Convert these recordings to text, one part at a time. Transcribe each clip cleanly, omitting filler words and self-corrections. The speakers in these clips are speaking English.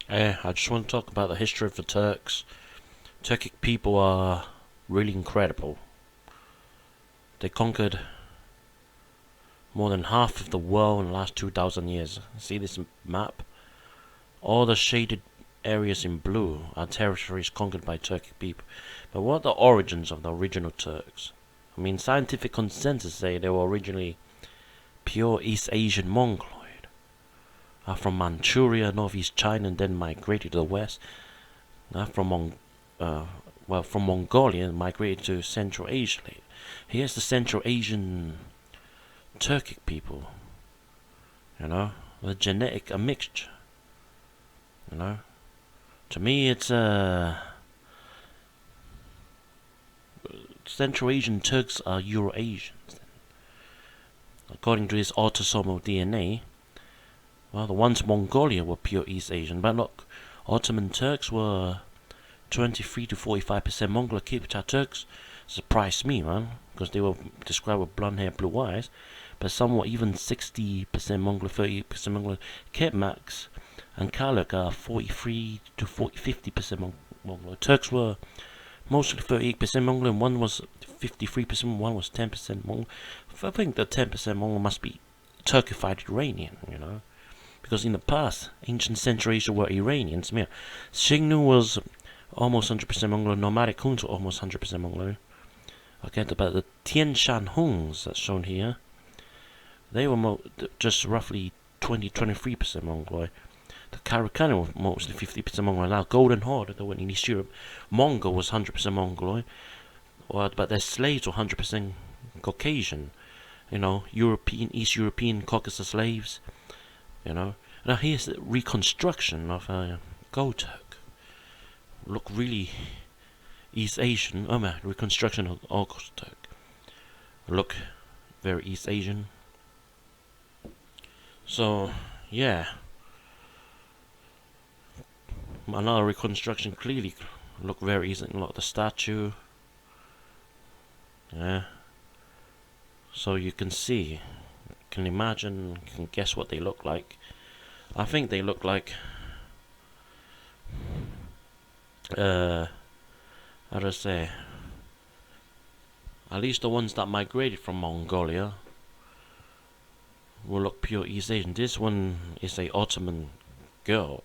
I just want to talk about the history of the Turks. Turkic people are really incredible. They conquered more than half of the world in the last 2,000 years. See this map? All the shaded areas in blue are territories conquered by Turkic people. But what are the origins of the original Turks? I mean, scientific consensus say they were originally pure East Asian Mongoloid. From Manchuria, northeast China, and then migrated to the west. From Mongolia and migrated to Central Asia. Here's the Central Asian Turkic people. The genetic a mixture. To me, it's Central Asian Turks are Eurasians. According to this autosomal DNA, well, the ones in Mongolia were pure East Asian, but look, Ottoman Turks were 23 to 45% Mongol. Kipchak Turks surprised me, man, because they were described with blonde hair, blue eyes, but some were even 60% Mongol, 38% Mongol. Kipchaks and Kaluk are 43 to 50% Mongol. Turks were mostly 38% Mongol, and one was 53%, one was 10% Mongol. I think the 10% Mongol must be Turkified Iranian, because in the past, ancient Central Asia were Iranians. Xingnu was almost 100% Mongol, nomadic Huns were almost 100% Mongol. Okay, but the Tian Shan Huns that's shown here, they were just roughly 23% Mongoloid. The Karakani were mostly 50% Mongoloid. Now, Golden Horde, that went in East Europe, Mongol was 100% Mongoloid, but their slaves were 100% Caucasian. European, East European, Caucasus slaves. Now here's the reconstruction of a Gold Turk. Look really East Asian. Oh man, reconstruction of Gold Turk. Look very East Asian. So yeah, another reconstruction clearly look very East Asian. Look at the statue. Yeah. So you can see, can imagine, can guess what they look like. I think they look like how do I say, at least the ones that migrated from Mongolia will look pure East Asian. This one is a Ottoman girl.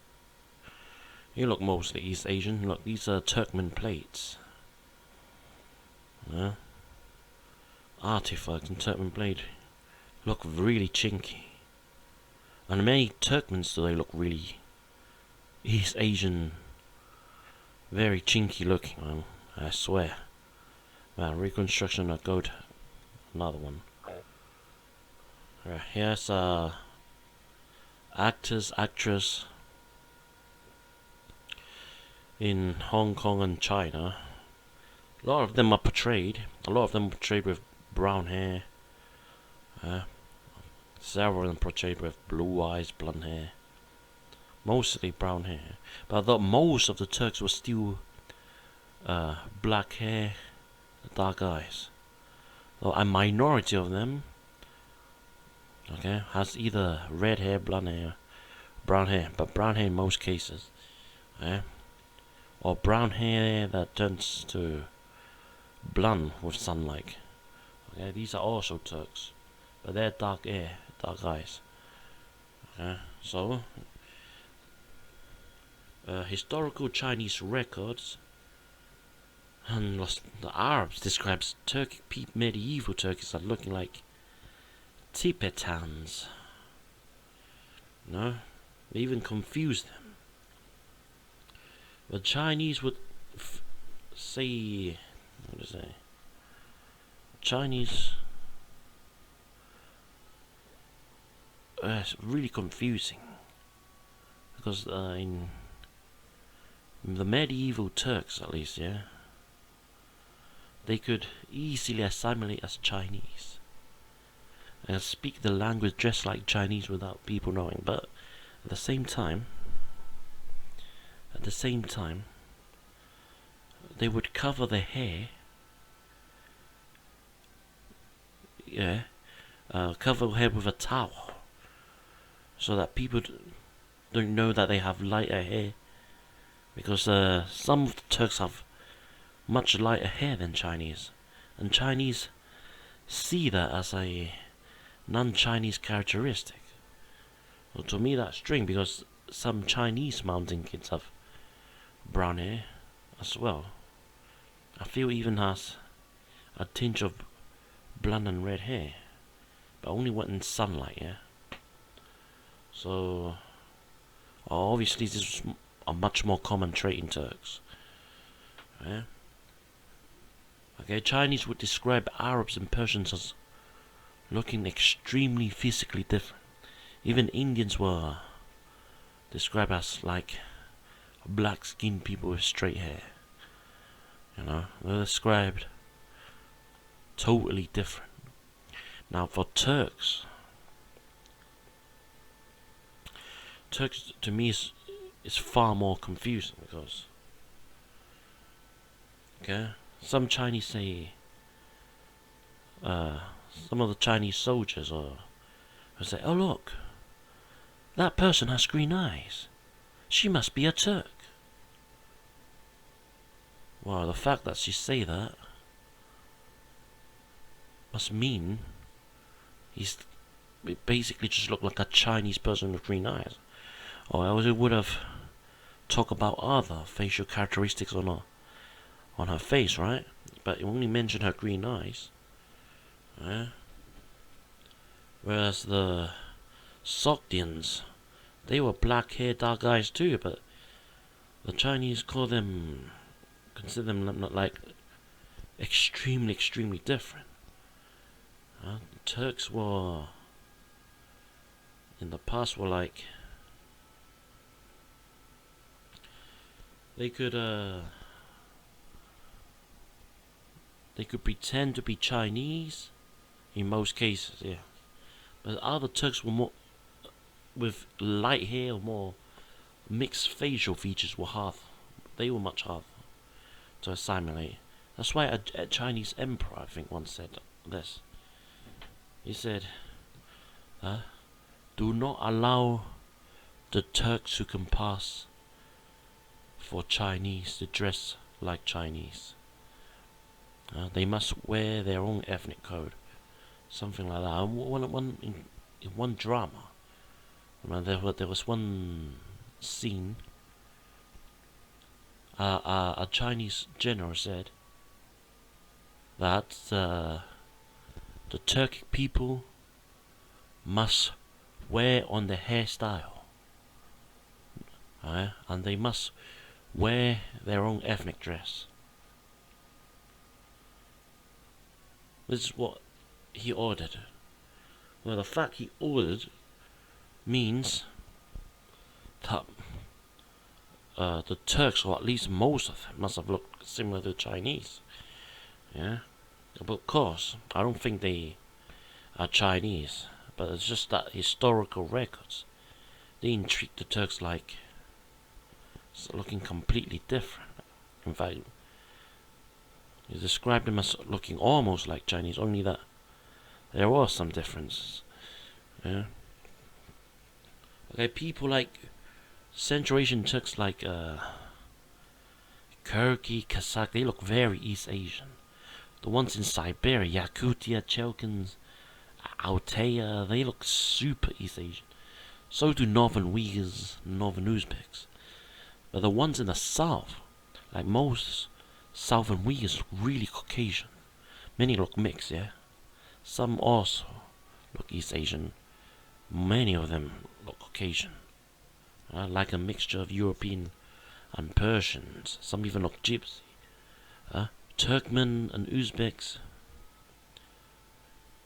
You look mostly East Asian. Look, these are Turkmen plates. Artifacts and Turkmen plate look really chinky. And many Turkmens do they look really East Asian, very chinky looking, man. I swear. Man, reconstruction of gold. Another one. Right, here's actors, actress in Hong Kong and China. A lot of them are portrayed. A lot of them portrayed with brown hair. Several of them portrayed with blue eyes, blonde hair. Mostly brown hair. But I thought most of the Turks were still black hair, dark eyes. So a minority of them, has either red hair, blonde hair, brown hair. But brown hair in most cases. Or brown hair that turns to blonde with sunlight. These are also Turks, but they're dark hair, dark eyes. So historical Chinese records and the Arabs describes medieval Turks as looking like Tibetans. They even confuse them. The Chinese would say, what to say? Chinese. It's really confusing because in the medieval Turks, at least, they could easily assimilate as Chinese and speak the language just like Chinese without people knowing. But at the same time, they would cover their hair. Cover their hair with a towel, so that people don't know that they have lighter hair, because some of the Turks have much lighter hair than Chinese, and Chinese see that as a non-Chinese characteristic. Well, to me that's strange, because some Chinese mountain kids have brown hair as well. I feel even has a tinge of blonde and red hair, but only when in sunlight, yeah. So obviously this is a much more common trait in Turks. Yeah. Okay, Chinese would describe Arabs and Persians as looking extremely physically different. Even Indians were described as like black-skinned people with straight hair. You know, they're described totally different. Now for Turks to me is far more confusing, because okay, some Chinese say some of the Chinese soldiers will say, oh look, that person has green eyes, she must be a Turk. Well, the fact that she say that must mean he's basically just look like a Chinese person with green eyes, or else it would have talked about other facial characteristics on her face, right? But it only mentioned her green eyes. Yeah. Whereas the Sogdians, they were black hair, dark eyes too, but the Chinese consider them not like extremely different. The Turks were, in the past, were like, they could pretend to be Chinese in most cases, yeah. But other Turks were more with light hair or more mixed facial features were hard. They were much harder to assimilate. That's why a Chinese emperor, I think, once said this. He said, do not allow the Turks who can pass for Chinese to dress like Chinese. They must wear their own ethnic code. Something like that. In one drama, there was one scene. A Chinese general said that the Turkic people must wear on the hairstyle, and they must wear their own ethnic dress. This is what he ordered. Well, the fact he ordered means that the Turks, or at least most of them, must have looked similar to the Chinese. Yeah, but of course, I don't think they are Chinese. But it's just that historical records, they treat the Turks like looking completely different. In fact, he described them as looking almost like Chinese, only that there was some differences. Yeah. Okay, people like Central Asian Turks like Kyrgyz, Kazakh, they look very East Asian. The ones in Siberia, Yakutia, Chelkans, Altai, they look super East Asian. So do Northern Uyghurs, Northern Uzbeks. But the ones in the south, like most Southern Uyghurs, look really Caucasian. Many look mixed, yeah. Some also look East Asian. Many of them look Caucasian. Like a mixture of European and Persians. Some even look Gypsy. Turkmen and Uzbeks,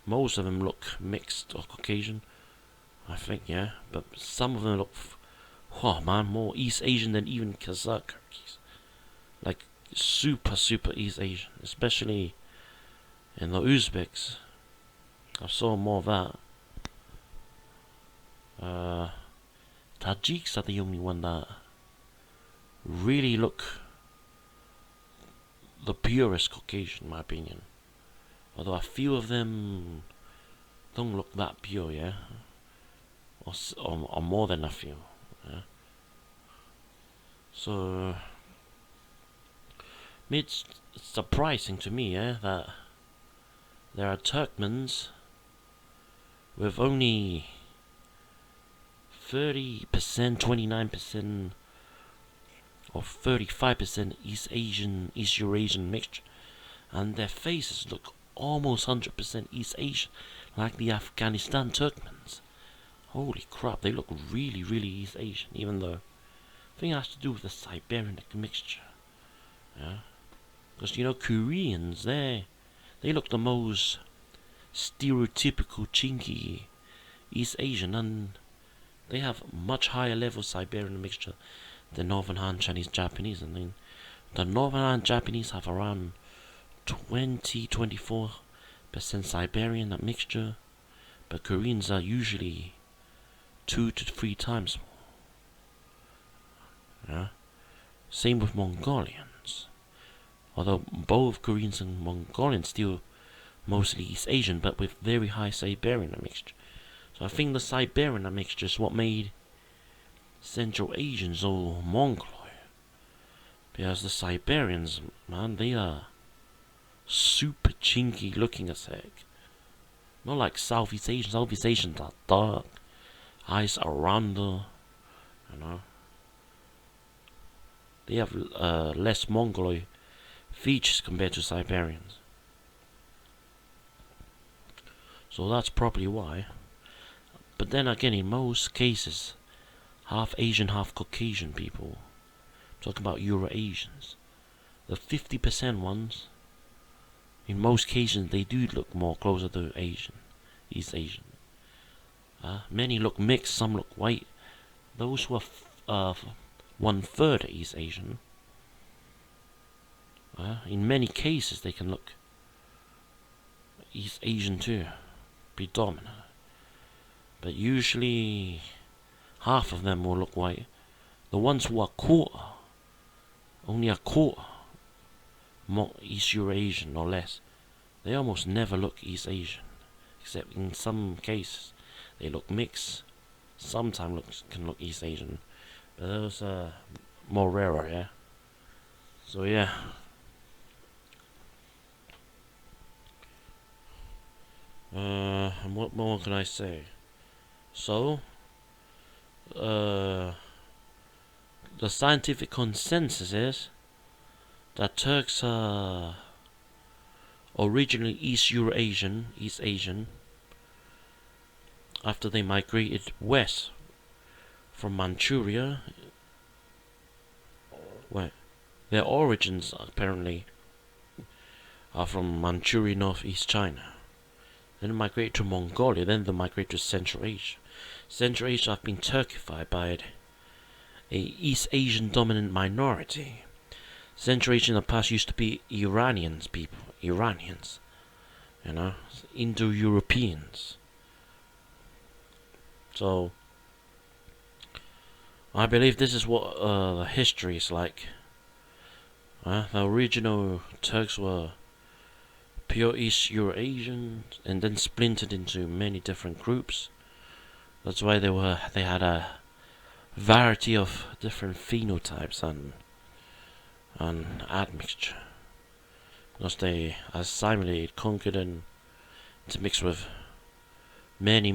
most of them look mixed or Caucasian, I think, yeah. But some of them look, more East Asian than even Kazakh. Like super East Asian, especially in the Uzbeks. I saw more of that. Tajiks are the only one that really look the purest Caucasian, in my opinion. Although a few of them don't look that pure, yeah, or more than a few. Yeah? So it's surprising to me, that there are Turkmens with only 30%, 29%, or 35% East Eurasian mixture, and their faces look almost 100% East Asian, like the Afghanistan Turkmens. Holy crap, they look really, really East Asian, even though I think it has to do with the Siberian mixture. Yeah, because Koreans, they look the most stereotypical chinky East Asian, and they have much higher level Siberian mixture than Northern Han Chinese Japanese. I mean, the Northern Han Japanese have around 24% Siberian mixture, but Koreans are usually 2 to 3 times more. Yeah? Same with Mongolians. Although both Koreans and Mongolians still mostly East Asian, but with very high Siberian mixture. So I think the Siberian mixture is what made Central Asians so Mongoloid. Because the Siberians, man, they are super chinky looking as heck. Not like Southeast Asians. Southeast Asians are dark, eyes are rounder, They have less Mongoloid features compared to Siberians. So that's probably why. But then again, in most cases, half Asian, half Caucasian people, talking about Eurasians, the 50% ones, in most cases, they do look more closer to Asian, East Asian. Many look mixed, some look white. Those who are 1/3 East Asian, in many cases they can look East Asian too, predominant. But usually half of them will look white. The ones who are only a quarter, more East Eurasian or less, they almost never look East Asian, except in some cases they look mixed. Sometimes can look East Asian, but those are more rarer, yeah. So yeah. And what more can I say? So, the scientific consensus is that Turks are originally East Asian, after they migrated west from Manchuria, where their origins apparently are from Manchuria, northeast China. Then they migrated to Mongolia, then they migrated to Central Asia. Central Asia have been Turkified by a East Asian dominant minority. Central Asia in the past used to be Iranians, Indo-Europeans. So, I believe this is what the history is like. The original Turks were pure East Eurasian, and then splintered into many different groups. That's why they had a variety of different phenotypes and admixture, because they assimilated, conquered, and intermixed with many